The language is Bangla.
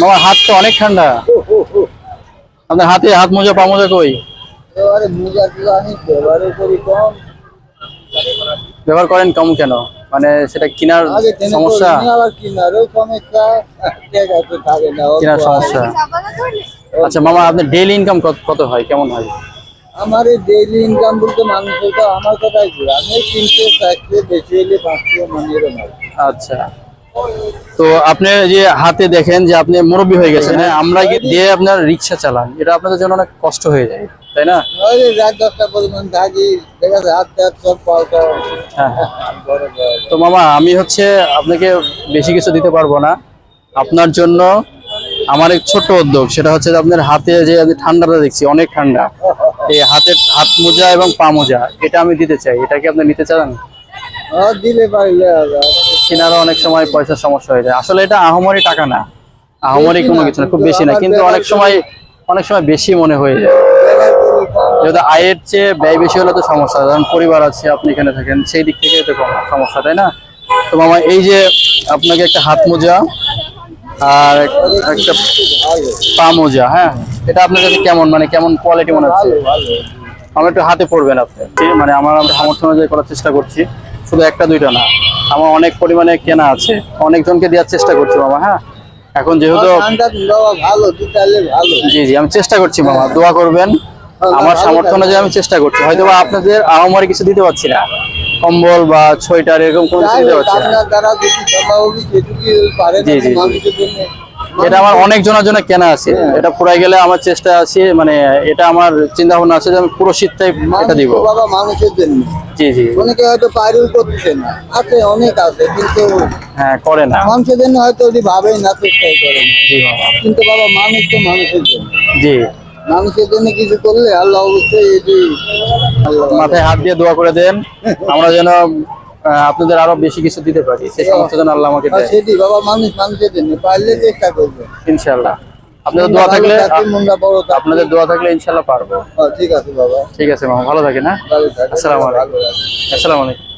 আমার হাত তো অনেক ঠান্ডা। আপনার হাতে হাত মোজা পা মোজা কই? ব্যবহার করেন কম কেন? মানে সেটা কেনার সমস্যা? কেনার সমস্যা। আচ্ছা মামা, আপনার ডেইলি ইনকাম কত হয়, কেমন হয়? আমার এই ডেইলি ইনকাম বলতে মানুষের তো আমার কথাই ঘুরে আমি 300 বেশি হলে 500 মানে এরকম। আচ্ছা, তো আপনি যে হাতে দেখেন যে আপনি মুরব্বী হয়ে গেছেন, হ্যাঁ, আমরা দিয়ে আপনার রিক্সা চালান, এটা আপনাদের জন্য অনেক কষ্ট হয়ে যায়, তাই না? ওই যে রাত 10টা পরিমাণ থাকি, দেখা যায় হাত টাত সব পাওয়া। হ্যাঁ হ্যাঁ। তো মামা আমি হচ্ছে আপনাকে বেশি কিছু দিতে পারবো না। আপনার জন্য আমার এক ছোট্ট উদ্যোগ, সেটা হচ্ছে যে আপনার হাতে যে আমি ঠান্ডাটা দেখছি অনেক ঠান্ডা, এই হাত মোজা এবং পা মোজা এটা আমি দিতে চাই। এটা কি আপনি নিতে চান? দিলে পারলে কেনারও অনেক সময় পয়সার সমস্যা হয়ে যায়। আসলে এটা আহামরি টাকা না, আহামরি কোনো কিছু না, খুব বেশি না, কিন্তু অনেক সময় বেশি মনে হয়ে যায়। যেহেতু আয়ের চেয়ে ব্যয় বেশি হলে তো সমস্যা, কারণ পরিবার আছে, আপনি এখানে থাকেন, সেই দিক থেকে তো সমস্যা, তাই না? তো মামা এই যে আপনাকে একটা হাত মোজা আর একটা পা মোজা, হ্যাঁ, এটা আপনার কাছে কেমন, মানে কেমন কোয়ালিটি মনে হচ্ছে? আমার একটু হাতে পড়বেন আপনি, মানে আমরা সামর্থ্য অনুযায়ী করার চেষ্টা করছি, শুধু একটা দুইটা না, আমার অনেক পরিমাণে কেনা আছে, অনেকজনকে দেওয়ার চেষ্টা করছি মামা। হ্যাঁ, এখন যেহেতু জি জি আমি চেষ্টা করছি মামা, দোয়া করবেন। আমার সামর্থ্য অনুযায়ী আমি চেষ্টা করছি, হয়তো বা আপনাদের আহামরি কিছু দিতে পারছি না, কম্বল বা সোয়েটার এরকম কোনো কিছু দিতে পারছি না। জি জি, এটা আমার অনেক জনের জন্য কেনা আছে, এটা পুরাই গেলে আমার চেষ্টা আছে, মানে এটা আমার চিন্তা ভাবনা আছে যে আমি পুরো শীতটাই এটা দিব বাবা মানুষের জন্য। জি জি, অনেকে হয়তো পাইরুল করতেছে না, আছে অনেক আছে, কিন্তু হ্যাঁ করে না। মানুষের জন্য হয়তো ওটি ভাবেই না, চেষ্টাই করেন। জি বাবা, কিন্তু বাবা মানুষ তো মানুষের জন্য, জি, মানুষের জন্য কিছু করলে আল্লাহ অবশ্যই এটি মাথায় হাত দিয়ে দোয়া করে দেন, আমরা যেন আপনাদের আরো বেশি কিছু দিতে পারি, সেই সমস্ত যেন আল্লাহ আমাকে দেয়। সেটি বাবা মানুষ মানুষের জন্য, পারলে চেষ্টা করবে ইনশাআল্লাহ, আপনাদের দোয়া থাকলে, আপনাদের দোয়া থাকলে ইনশাআল্লাহ পারবো। ঠিক আছে বাবা, ঠিক আছে মামা, ভালো থাকেন। হ্যাঁ, ভালো থাকবেন। আসসালামু আলাইকুম। আসসালামু আলাইকুম।